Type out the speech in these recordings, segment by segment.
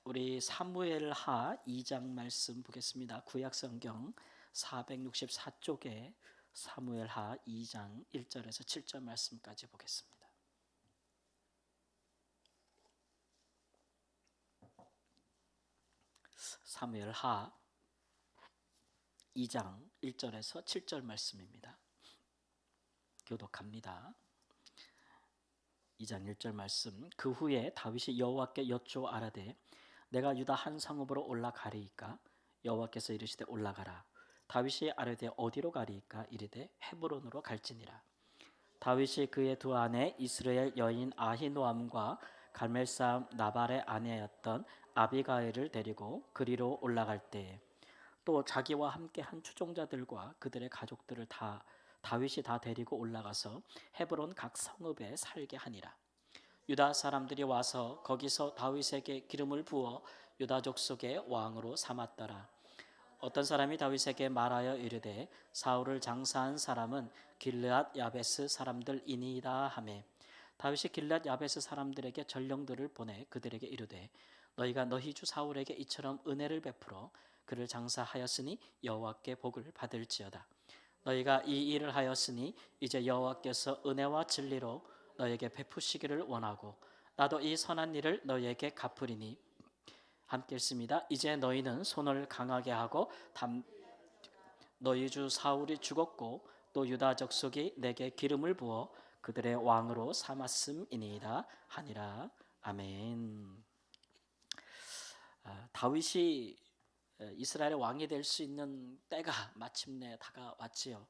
우리 사무엘하 2장 말씀 보겠습니다. 구약성경 464쪽에 사무엘하 2장 1절에서 7절 말씀까지 보겠습니다. 사무엘하 2장 1절에서 7절 말씀입니다. 교독합니다. 2장 1절 말씀. 그 후에 다윗이 여호와께 여쭈아라되 내가 유다 한 성읍으로 올라가리이까? 여호와께서 이르시되 올라가라. 다윗이 아뢰되 어디로 가리이까? 이르되 헤브론으로 갈지니라. 다윗이 그의 두 아내 이스라엘 여인 아히노암과 갈멜 사람 나발의 아내였던 아비가일을 데리고 그리로 올라갈 때에 또 자기와 함께 한 추종자들과 그들의 가족들을 다윗이 다 데리고 올라가서 헤브론 각 성읍에 살게 하니라. 유다 사람들이 와서 거기서 다윗에게 기름을 부어 유다 족속의 왕으로 삼았더라. 어떤 사람이 다윗에게 말하여 이르되 사울을 장사한 사람은 길르앗 야베스 사람들이니이다 하매 다윗이 길르앗 야베스 사람들에게 전령들을 보내 그들에게 이르되 너희가 너희 주 사울에게 이처럼 은혜를 베풀어 그를 장사하였으니 여호와께 복을 받을지어다. 너희가 이 일을 하였으니 이제 여호와께서 은혜와 진리로 너에게 베푸시기를 원하고 나도 이 선한 일을 너희에게 갚으리니 함께 읽습니다. 이제 너희는 손을 강하게 하고 너희 주 사울이 죽었고 또 유다 족속이 내게 기름을 부어 그들의 왕으로 삼았음이니이다 하니라. 아멘. 다윗이 이스라엘의 왕이 될 수 있는 때가 마침내 다가왔지요.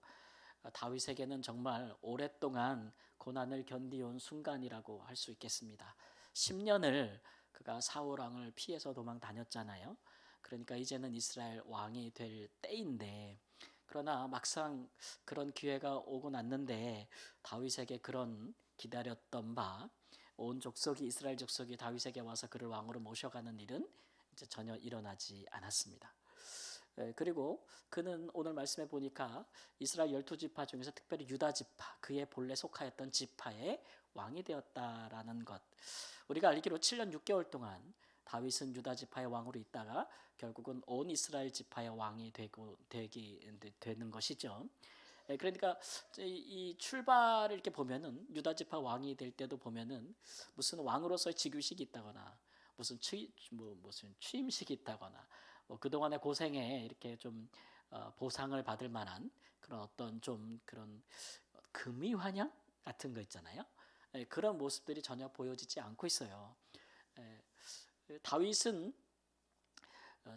다윗에게는 정말 오랫동안 고난을 견디온 순간이라고 할 수 있겠습니다. 10년을 그가 사울 왕을 피해서 도망 다녔잖아요. 그러니까 이제는 이스라엘 왕이 될 때인데 그러나 막상 그런 기회가 오고 났는데 다윗에게 그런 기다렸던 바 온 족속이 이스라엘 족속이 다윗에게 와서 그를 왕으로 모셔가는 일은 이제 전혀 일어나지 않았습니다. 그리고 그는 오늘 말씀해 보니까 이스라엘 12지파 중에서 특별히 유다 지파, 그의 본래 속하였던 지파의 왕이 되었다라는 것. 우리가 알기로 7년 6개월 동안 다윗은 유다 지파의 왕으로 있다가 결국은 온 이스라엘 지파의 왕이 되는 것이죠. 그러니까 이 출발을 이렇게 보면은 유다 지파 왕이 될 때도 보면은 무슨 왕으로서의 직위식이 있다거나 무슨 취임식이 있다거나 그동안의 고생에 이렇게 좀 보상을 받을 만한 그런 어떤 좀 그런 금이 환영 같은 거 있잖아요. 그런 모습들이 전혀 보여지지 않고 있어요. 다윗은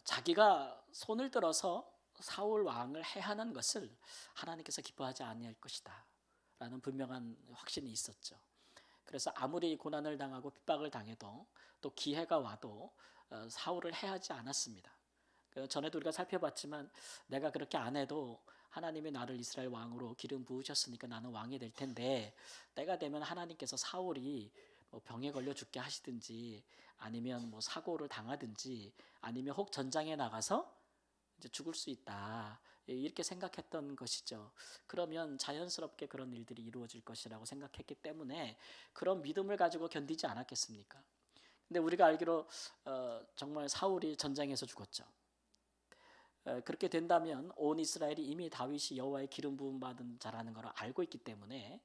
자기가 손을 들어서 사울 왕을 해하는 것을 하나님께서 기뻐하지 아니할 것이다 라는 분명한 확신이 있었죠. 그래서 아무리 고난을 당하고 핍박을 당해도 또 기회가 와도 사울을 해하지 않았습니다. 전에도 우리가 살펴봤지만 내가 그렇게 안 해도 하나님이 나를 이스라엘 왕으로 기름 부으셨으니까 나는 왕이 될 텐데 때가 되면 하나님께서 사울이 병에 걸려 죽게 하시든지 아니면 사고를 당하든지 아니면 혹 전장에 나가서 이제 죽을 수 있다 이렇게 생각했던 것이죠. 그러면 자연스럽게 그런 일들이 이루어질 것이라고 생각했기 때문에 그런 믿음을 가지고 견디지 않았겠습니까? 근데 우리가 알기로 정말 사울이 전장에서 죽었죠. 그렇게 된다면 온 이스라엘이 이미 다윗이 여호와의 기름 부음 받은 자라는 걸 알고 있기 때문에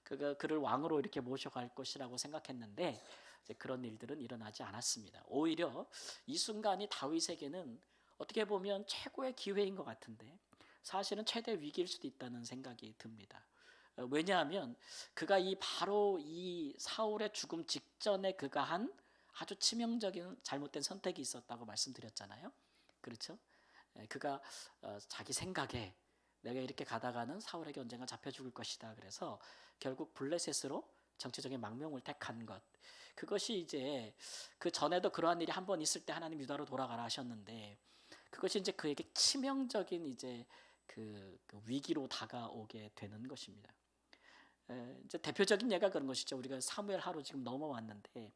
그를 왕으로 이렇게 모셔갈 것이라고 생각했는데 이제 그런 일들은 일어나지 않았습니다. 오히려 이 순간이 다윗에게는 어떻게 보면 최고의 기회인 것 같은데 사실은 최대 위기일 수도 있다는 생각이 듭니다. 왜냐하면 그가 바로 이 사울의 죽음 직전에 그가 한 아주 치명적인 잘못된 선택이 있었다고 말씀드렸잖아요. 그렇죠? 그가 자기 생각에 내가 이렇게 가다가는 사울에게 언젠가 잡혀 죽을 것이다. 그래서 결국 블레셋으로 정치적인 망명을 택한 것. 그것이 이제 그 전에도 그러한 일이 한 번 있을 때 하나님 유다로 돌아가라 하셨는데 그것이 이제 그에게 치명적인 이제 그 위기로 다가오게 되는 것입니다. 이제 대표적인 예가 그런 것이죠. 우리가 사무엘 하로 지금 넘어왔는데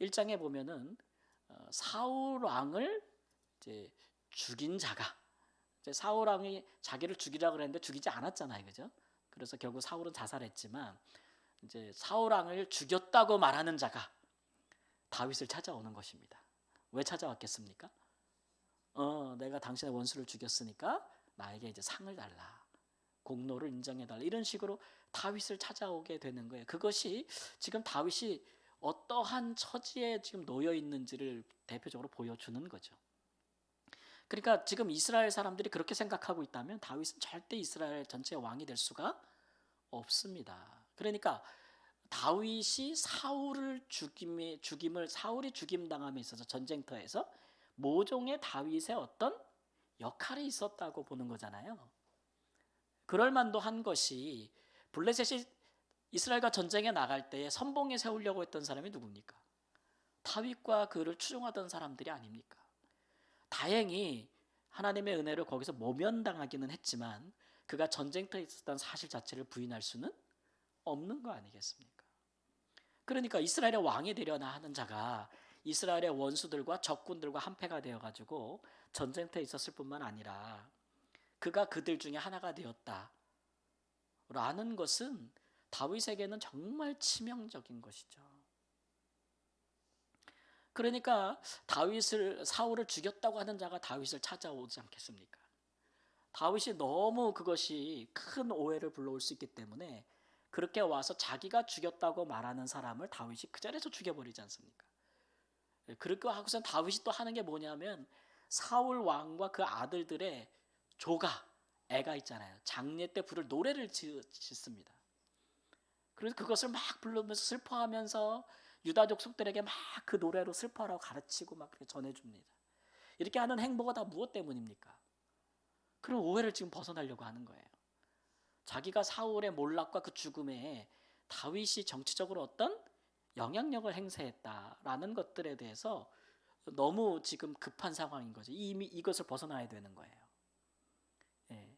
1장에 보면은 사울 왕을 이제 죽인 자가 이제 사울 왕이 자기를 죽이라고 그랬는데 죽이지 않았잖아요, 그죠? 그래서 결국 사울은 자살했지만 이제 사울 왕을 죽였다고 말하는 자가 다윗을 찾아오는 것입니다. 왜 찾아왔겠습니까? 내가 당신의 원수를 죽였으니까 나에게 이제 상을 달라. 공로를 인정해달라. 이런 식으로 다윗을 찾아오게 되는 거예요. 그것이 지금 다윗이 어떠한 처지에 지금 놓여 있는지를 대표적으로 보여주는 거죠. 그러니까 지금 이스라엘 사람들이 그렇게 생각하고 있다면 다윗은 절대 이스라엘 전체의 왕이 될 수가 없습니다. 그러니까 다윗이 사울이 죽임 당함에 있어서 전쟁터에서 모종의 다윗의 어떤 역할이 있었다고 보는 거잖아요. 그럴 만도 한 것이 블레셋이 이스라엘과 전쟁에 나갈 때에 선봉에 세우려고 했던 사람이 누굽니까? 다윗과 그를 추종하던 사람들이 아닙니까? 다행히 하나님의 은혜로 거기서 모면당하기는 했지만 그가 전쟁터에 있었던 사실 자체를 부인할 수는 없는 거 아니겠습니까? 그러니까 이스라엘의 왕이 되려나 하는 자가 이스라엘의 원수들과 적군들과 한패가 되어가지고 전쟁터에 있었을 뿐만 아니라 그가 그들 중에 하나가 되었다 라는 것은 다윗에게는 정말 치명적인 것이죠. 그러니까 사울을 죽였다고 하는 자가 다윗을 찾아오지 않겠습니까? 다윗이 너무 그것이 큰 오해를 불러올 수 있기 때문에 그렇게 와서 자기가 죽였다고 말하는 사람을 다윗이 그 자리에서 죽여버리지 않습니까? 그렇게 하고선 다윗이 또 하는 게 뭐냐면 사울 왕과 그 아들들의 애가 있잖아요. 장례 때 부를 노래를 짓습니다. 그래서 그것을 막 부르면서 슬퍼하면서 유다 족속들에게 막 그 노래로 슬퍼하라고 가르치고 막 그렇게 전해줍니다. 이렇게 하는 행보가 다 무엇 때문입니까? 그런 오해를 지금 벗어나려고 하는 거예요. 자기가 사울의 몰락과 그 죽음에 다윗이 정치적으로 어떤 영향력을 행사했다라는 것들에 대해서 너무 지금 급한 상황인 거죠. 이미 이것을 벗어나야 되는 거예요. 예.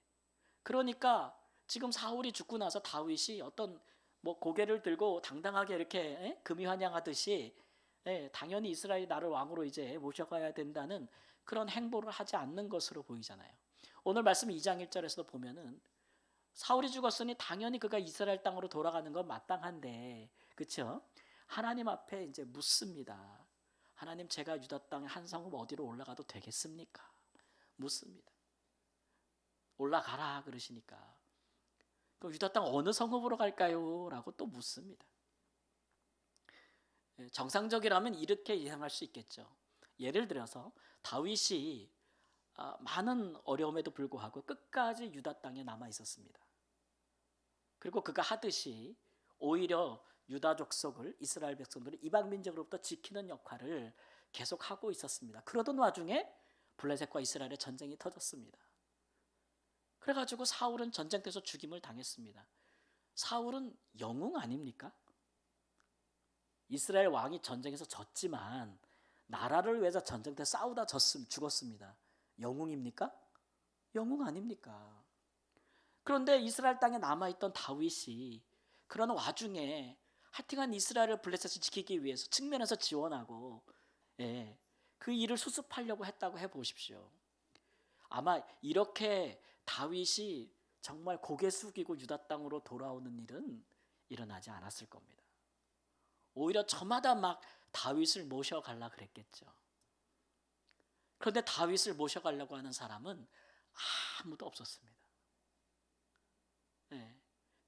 그러니까 지금 사울이 죽고 나서 다윗이 어떤 고개를 들고 당당하게 이렇게 금이 환영하듯이 당연히 이스라엘이 나를 왕으로 이제 모셔가야 된다는 그런 행보를 하지 않는 것으로 보이잖아요. 오늘 말씀 2장 1절에서도 보면은 사울이 죽었으니 당연히 그가 이스라엘 땅으로 돌아가는 건 마땅한데, 그렇죠? 하나님 앞에 이제 묻습니다. 하나님, 제가 유다 땅의 한 성읍 어디로 올라가도 되겠습니까? 묻습니다. 올라가라 그러시니까 그럼 유다 땅 어느 성읍으로 갈까요? 라고 또 묻습니다. 정상적이라면 이렇게 예상할 수 있겠죠. 예를 들어서 다윗이 많은 어려움에도 불구하고 끝까지 유다 땅에 남아 있었습니다. 그리고 그가 하듯이 오히려 유다 족속을, 이스라엘 백성들을 이방 민족으로부터 지키는 역할을 계속하고 있었습니다. 그러던 와중에 블레셋과 이스라엘의 전쟁이 터졌습니다. 그래가지고 사울은 전쟁터에서 죽임을 당했습니다. 사울은 영웅 아닙니까? 이스라엘 왕이 전쟁에서 졌지만 나라를 위해서 전쟁터 싸우다 죽었습니다. 영웅입니까? 영웅 아닙니까? 그런데 이스라엘 땅에 남아있던 다윗이 그런 와중에 하여튼간 이스라엘을 블레셋을 지키기 위해서 측면에서 지원하고 그 일을 수습하려고 했다고 해보십시오. 아마 이렇게 다윗이 정말 고개 숙이고 유다 땅으로 돌아오는 일은 일어나지 않았을 겁니다. 오히려 저마다 막 다윗을 모셔가려고 그랬겠죠. 그런데 다윗을 모셔가려고 하는 사람은 아무도 없었습니다.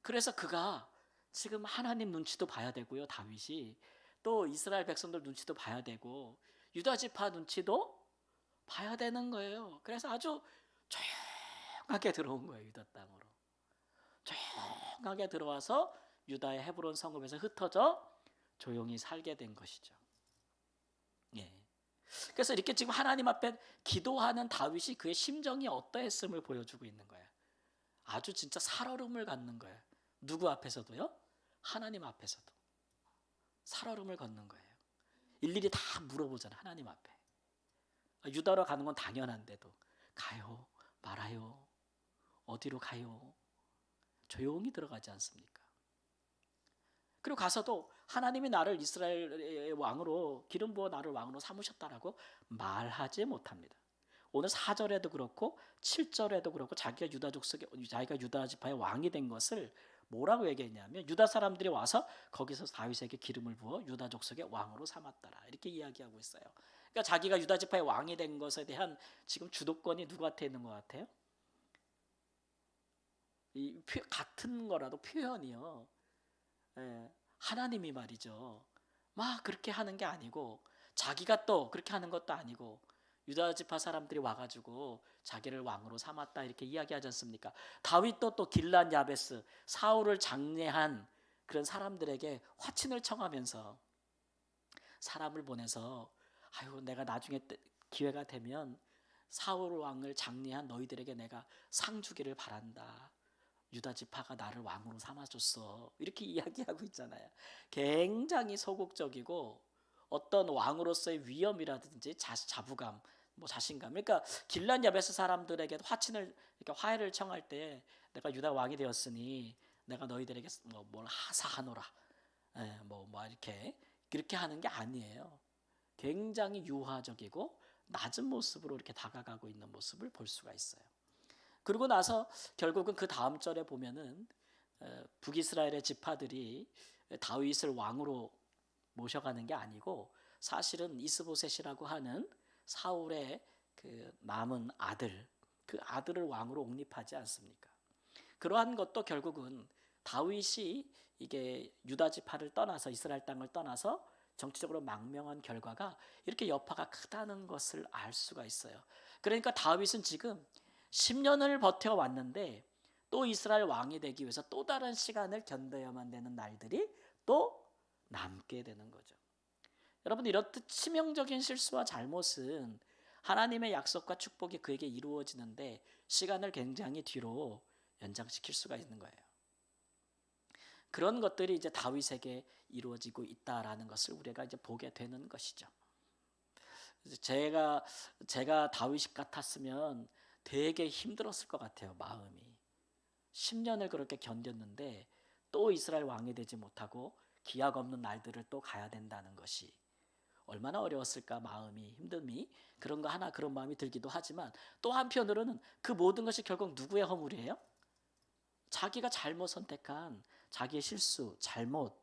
그래서 그가 지금 하나님 눈치도 봐야 되고요. 다윗이 또 이스라엘 백성들 눈치도 봐야 되고 유다 지파 눈치도 봐야 되는 거예요. 그래서 아주 조용하게 들어온 거예요. 유다 땅으로. 조용하게 들어와서 유다의 헤브론 성읍에서 흩어져 조용히 살게 된 것이죠. 그래서 이렇게 지금 하나님 앞에 기도하는 다윗이 그의 심정이 어떠했음을 보여주고 있는 거예요. 아주 진짜 살얼음을 갖는 거예요. 누구 앞에서도요? 하나님 앞에서도 살얼음을 걷는 거예요. 일일이 다 물어보잖아요. 하나님 앞에. 유다로 가는 건 당연한데도 가요? 말아요? 어디로 가요? 조용히 들어가지 않습니까? 그리고 가서도 하나님이 나를 이스라엘의 왕으로 기름 부어 나를 왕으로 삼으셨다라고 말하지 못합니다. 오늘 4절에도 그렇고 7절에도 그렇고 자기가 유다 지파의 왕이 된 것을 뭐라고 얘기했냐면 유다 사람들이 와서 거기서 다윗에게 기름을 부어 유다 족속의 왕으로 삼았더라 이렇게 이야기하고 있어요. 그러니까 자기가 유다 지파의 왕이 된 것에 대한 지금 주도권이 누구한테 있는 것 같아요? 같은 거라도 표현이요. 예, 하나님이 말이죠. 막 그렇게 하는 게 아니고 자기가 또 그렇게 하는 것도 아니고 유다 지파 사람들이 와가지고 자기를 왕으로 삼았다 이렇게 이야기하지 않습니까? 다윗도 또 길란 야베스 사울을 장례한 그런 사람들에게 화친을 청하면서 사람을 보내서 아유 내가 나중에 기회가 되면 사울 왕을 장례한 너희들에게 내가 상 주기를 바란다. 유다 지파가 나를 왕으로 삼아줬어. 이렇게 이야기하고 있잖아요. 굉장히 소극적이고 어떤 왕으로서의 위엄이라든지 자부감, 뭐 자신감. 그러니까 길란 야베스 사람들에게 화친을 이렇게 화해를 청할 때 내가 유다 왕이 되었으니 내가 너희들에게 뭘 하사하노라. 뭐 이렇게 그렇게 하는 게 아니에요. 굉장히 유화적이고 낮은 모습으로 이렇게 다가가고 있는 모습을 볼 수가 있어요. 그러고 나서 결국은 그 다음 절에 보면은 북이스라엘의 지파들이 다윗을 왕으로 모셔가는 게 아니고 사실은 이스보셋이라고 하는 사울의 그 남은 아들, 그 아들을 왕으로 옹립하지 않습니까? 그러한 것도 결국은 다윗이 이게 유다 지파를 떠나서 이스라엘 땅을 떠나서 정치적으로 망명한 결과가 이렇게 여파가 크다는 것을 알 수가 있어요. 그러니까 다윗은 지금 10년을 버텨왔는데 또 이스라엘 왕이 되기 위해서 또 다른 시간을 견뎌야만 되는 날들이 또 남게 되는 거죠. 여러분 이렇듯 치명적인 실수와 잘못은 하나님의 약속과 축복이 그에게 이루어지는데 시간을 굉장히 뒤로 연장시킬 수가 있는 거예요. 그런 것들이 이제 다윗에게 이루어지고 있다라는 것을 우리가 이제 보게 되는 것이죠. 제가 다윗 같았으면 되게 힘들었을 것 같아요. 마음이 10년을 그렇게 견뎠는데 또 이스라엘 왕이 되지 못하고 기약 없는 날들을 또 가야 된다는 것이 얼마나 어려웠을까. 마음이 힘듦이 그런 거 하나 그런 마음이 들기도 하지만 또 한편으로는 그 모든 것이 결국 누구의 허물이에요? 자기가 잘못 선택한 자기의 실수, 잘못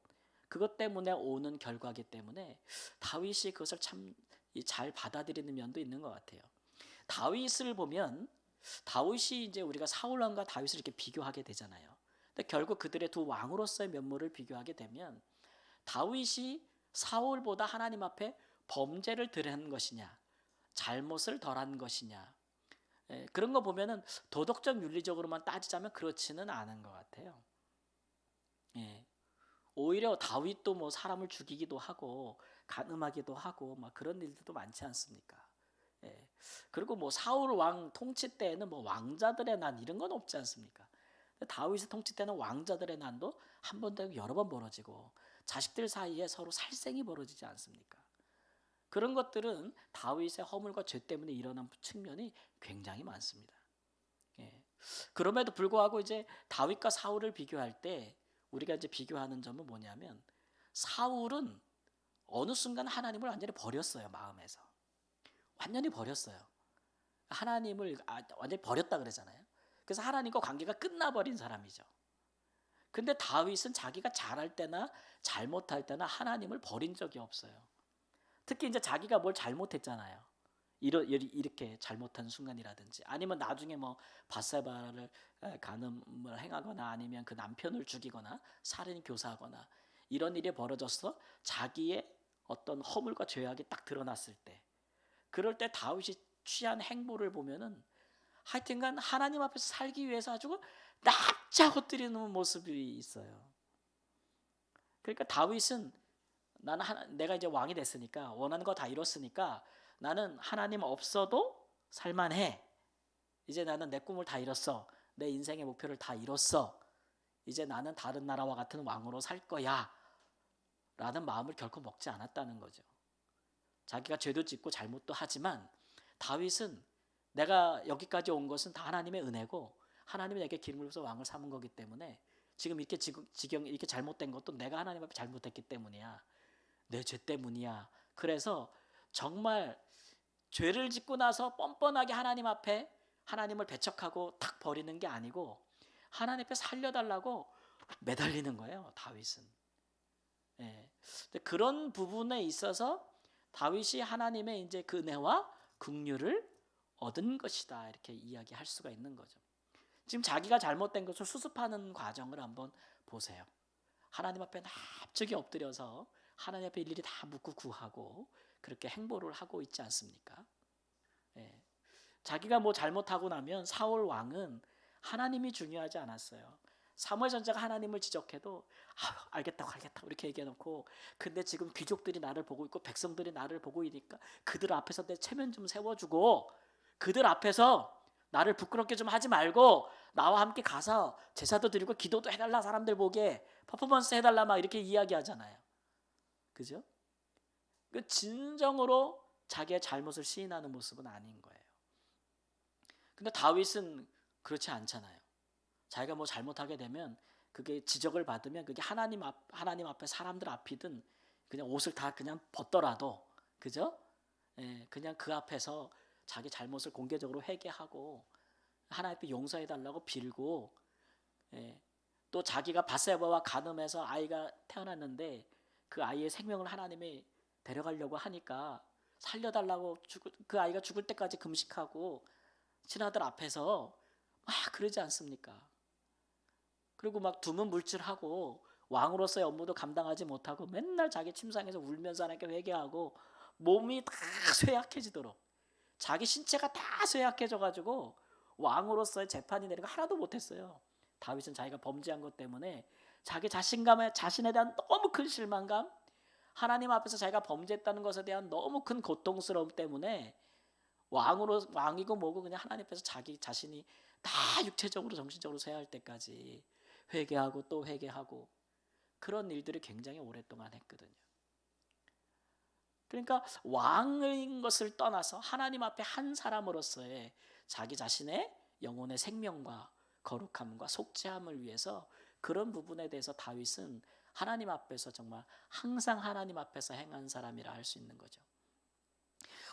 그것 때문에 오는 결과기 때문에 다윗이 그것을 참 잘 받아들이는 면도 있는 것 같아요. 다윗을 보면 다윗이 이제 우리가 사울 왕과 다윗을 이렇게 비교하게 되잖아요. 근데 결국 그들의 두 왕으로서의 면모를 비교하게 되면 다윗이 사울보다 하나님 앞에 범죄를 덜 한 것이냐, 잘못을 덜한 것이냐, 그런 거 보면은 도덕적 윤리적으로만 따지자면 그렇지는 않은 것 같아요. 예. 오히려 다윗도 뭐 사람을 죽이기도 하고 간음하기도 하고 막 그런 일들도 많지 않습니까? 예. 그리고 뭐 사울 왕 통치 때에는 뭐 왕자들의 난 이런 건 없지 않습니까? 다윗의 통치 때는 왕자들의 난도 한 번 되고 여러 번 벌어지고 자식들 사이에 서로 살생이 벌어지지 않습니까? 그런 것들은 다윗의 허물과 죄 때문에 일어난 측면이 굉장히 많습니다. 예. 그럼에도 불구하고 이제 다윗과 사울을 비교할 때 우리가 이제 비교하는 점은 뭐냐면 사울은 어느 순간 하나님을 완전히 버렸어요. 마음에서 완전히 버렸어요. 하나님을 완전히 버렸다 그러잖아요. 그래서 하나님과 관계가 끝나버린 사람이죠. 근데 다윗은 자기가 잘할 때나 잘못할 때나 하나님을 버린 적이 없어요. 특히 이제 자기가 뭘 잘못했잖아요. 이렇게 잘못한 순간이라든지 아니면 나중에 뭐 바세바를 간음을 행하거나 아니면 그 남편을 죽이거나 살인 교사하거나 이런 일이 벌어져서 자기의 어떤 허물과 죄악이 딱 드러났을 때 그럴 때 다윗이 취한 행보를 보면은 하여튼간 하나님 앞에서 살기 위해서 아주 납작 엎드리는 모습이 있어요. 그러니까 다윗은 내가 이제 왕이 됐으니까 원하는 거 다 이뤘으니까 나는 하나님 없어도 살만해. 이제 나는 내 꿈을 다 이뤘어. 내 인생의 목표를 다 이뤘어. 이제 나는 다른 나라와 같은 왕으로 살 거야. 라는 마음을 결코 먹지 않았다는 거죠. 자기가 죄도 짓고 잘못도 하지만 다윗은 내가 여기까지 온 것은 다 하나님의 은혜고 하나님이 내게 기름을 부어서 왕을 삼은 거기 때문에 지금 이렇게 지경 이렇게 잘못된 것도 내가 하나님 앞에 잘못했기 때문이야. 내 죄 때문이야. 그래서 정말 죄를 짓고 나서 뻔뻔하게 하나님 앞에 하나님을 배척하고 탁 버리는 게 아니고 하나님 앞에 살려달라고 매달리는 거예요. 다윗은. 예. 그런 부분에 있어서 다윗이 하나님의 이제 그 은혜와 긍휼을 얻은 것이다 이렇게 이야기할 수가 있는 거죠. 지금 자기가 잘못된 것을 수습하는 과정을 한번 보세요. 하나님 앞에 납작이 엎드려서 하나님 앞에 일일이 다 묻고 구하고 그렇게 행보를 하고 있지 않습니까? 예. 자기가 뭐 잘못하고 나면 사울 왕은 하나님이 중요하지 않았어요. 사무엘 전자가 하나님을 지적해도 알겠다고 이렇게 얘기해놓고, 근데 지금 귀족들이 나를 보고 있고 백성들이 나를 보고 있으니까 그들 앞에서 내 체면 좀 세워주고 그들 앞에서 나를 부끄럽게 좀 하지 말고 나와 함께 가서 제사도 드리고 기도도 해달라, 사람들 보게 퍼포먼스 해달라 막 이렇게 이야기하잖아요. 그죠? 그 진정으로 자기의 잘못을 시인하는 모습은 아닌 거예요. 근데 다윗은 그렇지 않잖아요. 자기가 뭐 잘못하게 되면 그게 지적을 받으면 그게 하나님 앞에 사람들 앞이든 그냥 옷을 다 그냥 벗더라도, 그죠? 예, 그냥 그 앞에서 자기 잘못을 공개적으로 회개하고 하나님 앞에 용서해 달라고 빌고, 예, 또 자기가 밧세바와 간음해서 아이가 태어났는데 그 아이의 생명을 하나님이 데려가려고 하니까 살려달라고 그 아이가 죽을 때까지 금식하고 신하들 앞에서 막 그러지 않습니까? 그리고 막 두문물질하고 왕으로서의 업무도 감당하지 못하고 맨날 자기 침상에서 울면서 하나님께 회개하고 몸이 다 쇠약해지도록, 자기 신체가 다 쇠약해져가지고 왕으로서의 재판이 내리고 하나도 못했어요. 다윗은 자기가 범죄한 것 때문에 자기 자신에 대한 너무 큰 실망감, 하나님 앞에서 자기가 범죄했다는 것에 대한 너무 큰 고통스러움 때문에 왕이고 뭐고 그냥 하나님 앞에서 자기 자신이 다 육체적으로 정신적으로 쇠할 때까지 회개하고 또 회개하고 그런 일들을 굉장히 오랫동안 했거든요. 그러니까 왕인 것을 떠나서 하나님 앞에 한 사람으로서의 자기 자신의 영혼의 생명과 거룩함과 속죄함을 위해서 그런 부분에 대해서 다윗은 하나님 앞에서 정말 항상 하나님 앞에서 행한 사람이라 할 수 있는 거죠.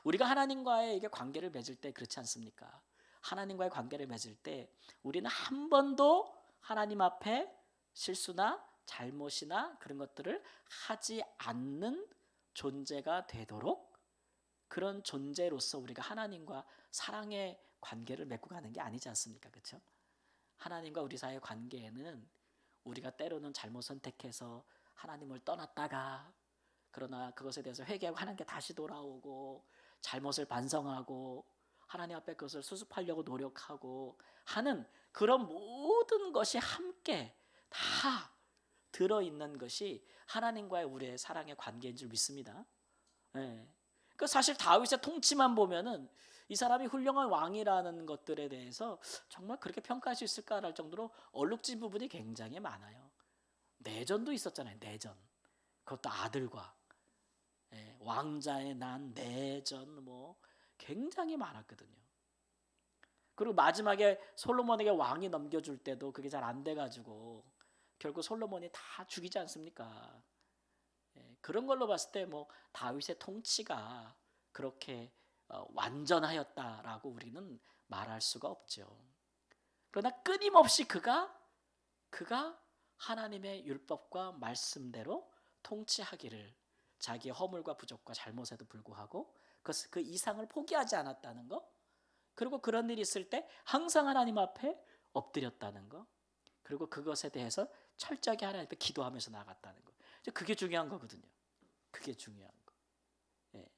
우리가 하나님과의 이게 관계를 맺을 때 그렇지 않습니까? 하나님과의 관계를 맺을 때 우리는 한 번도 하나님 앞에 실수나 잘못이나 그런 것들을 하지 않는 존재가 되도록, 그런 존재로서 우리가 하나님과 사랑의 관계를 맺고 가는 게 아니지 않습니까? 그렇죠? 하나님과 우리 사이의 관계에는 우리가 때로는 잘못 선택해서 하나님을 떠났다가, 그러나 그것에 대해서 회개하고 하나님께 다시 돌아오고 잘못을 반성하고 하나님 앞에 그것을 수습하려고 노력하고 하는 그런 모든 것이 함께 다 들어있는 것이 하나님과의 우리의 사랑의 관계인 줄 믿습니다. 네. 그 사실 다윗의 통치만 보면은 이 사람이 훌륭한 왕이라는 것들에 대해서 정말 그렇게 평가할 수 있을까 할 정도로 얼룩진 부분이 굉장히 많아요. 내전도 있었잖아요. 내전. 그것도 아들과, 예, 왕자의 난, 내전 뭐 굉장히 많았거든요. 그리고 마지막에 솔로몬에게 왕이 넘겨줄 때도 그게 잘 안 돼가지고 결국 솔로몬이 다 죽이지 않습니까? 예, 그런 걸로 봤을 때 뭐 다윗의 통치가 그렇게 완전하였다라고 우리는 말할 수가 없죠. 그러나 끊임없이 그가 하나님의 율법과 말씀대로 통치하기를, 자기의 허물과 부족과 잘못에도 불구하고 그 이상을 포기하지 않았다는 거, 그리고 그런 일이 있을 때 항상 하나님 앞에 엎드렸다는 거, 그리고 그것에 대해서 철저하게 하나님 앞에 기도하면서 나갔다는 거, 그게 중요한 거거든요. 그게 중요한 거. 예.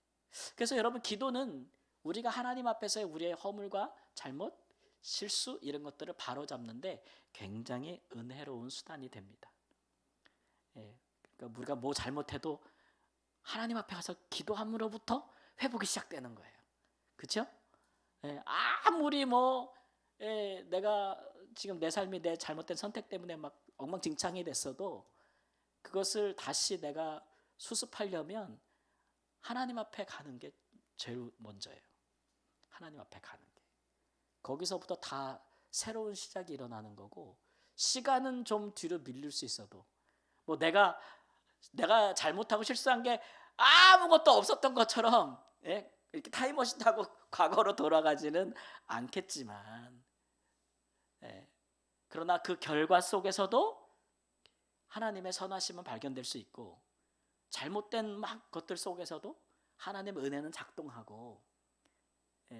그래서 여러분, 기도는 우리가 하나님 앞에서의 우리의 허물과 잘못, 실수 이런 것들을 바로잡는데 굉장히 은혜로운 수단이 됩니다. 예. 그러니까 우리가 뭐 잘못해도 하나님 앞에 가서 기도함으로부터 회복이 시작되는 거예요. 그렇죠? 예. 아무리 뭐 내가 지금 내 삶이 내 잘못된 선택 때문에 막 엉망진창이 됐어도 그것을 다시 내가 수습하려면 하나님 앞에 가는 게 제일 먼저예요. 하나님 앞에 가는 게. 거기서부터 다 새로운 시작이 일어나는 거고, 시간은 좀 뒤로 밀릴 수 있어도 뭐 내가 잘못하고 실수한 게 아무것도 없었던 것처럼, 예? 이렇게 타임머신 타고 과거로 돌아가지는 않겠지만, 예. 그러나 그 결과 속에서도 하나님의 선하심은 발견될 수 있고, 잘못된 막 것들 속에서도 하나님의 은혜는 작동하고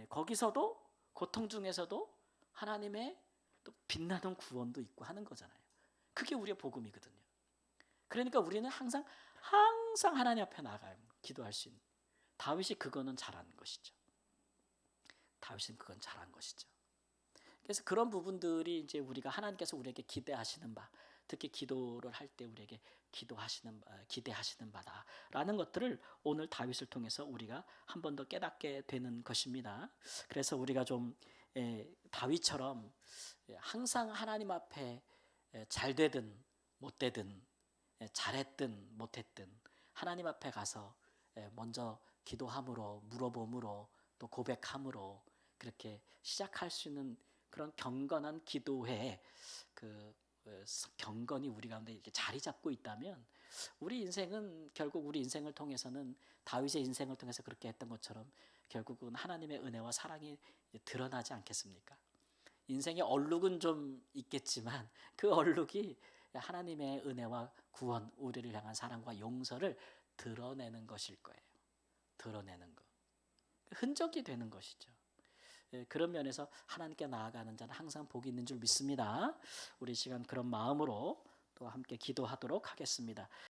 거기서도 고통 중에서도 하나님의 또 빛나는 구원도 있고 하는 거잖아요. 그게 우리의 복음이거든요. 그러니까 우리는 항상 하나님 앞에 나가요. 기도할 수 있는. 다윗이 그거는 잘한 것이죠. 다윗은 그건 잘한 것이죠. 그래서 그런 부분들이 이제 우리가 하나님께서 우리에게 기대하시는 바, 특히 기도를 할 때 우리에게 기대하시는 바다라는 것들을 오늘 다윗을 통해서 우리가 한 번 더 깨닫게 되는 것입니다. 그래서 우리가 좀 다윗처럼 항상 하나님 앞에 잘 되든 못 되든 잘했든 못했든 하나님 앞에 가서 먼저 기도함으로 물어봄으로 또 고백함으로 그렇게 시작할 수 있는 그런 경건한 기도회에 경건이 우리 가운데 이렇게 자리 잡고 있다면 우리 인생은 결국 우리 인생을 통해서는 다윗의 인생을 통해서 그렇게 했던 것처럼 결국은 하나님의 은혜와 사랑이 드러나지 않겠습니까? 인생의 얼룩은 좀 있겠지만 그 얼룩이 하나님의 은혜와 구원, 우리를 향한 사랑과 용서를 드러내는 것일 거예요. 드러내는 것. 흔적이 되는 것이죠. 그런 면에서 하나님께 나아가는 자는 항상 복이 있는 줄 믿습니다. 우리 시간 그런 마음으로 또 함께 기도하도록 하겠습니다.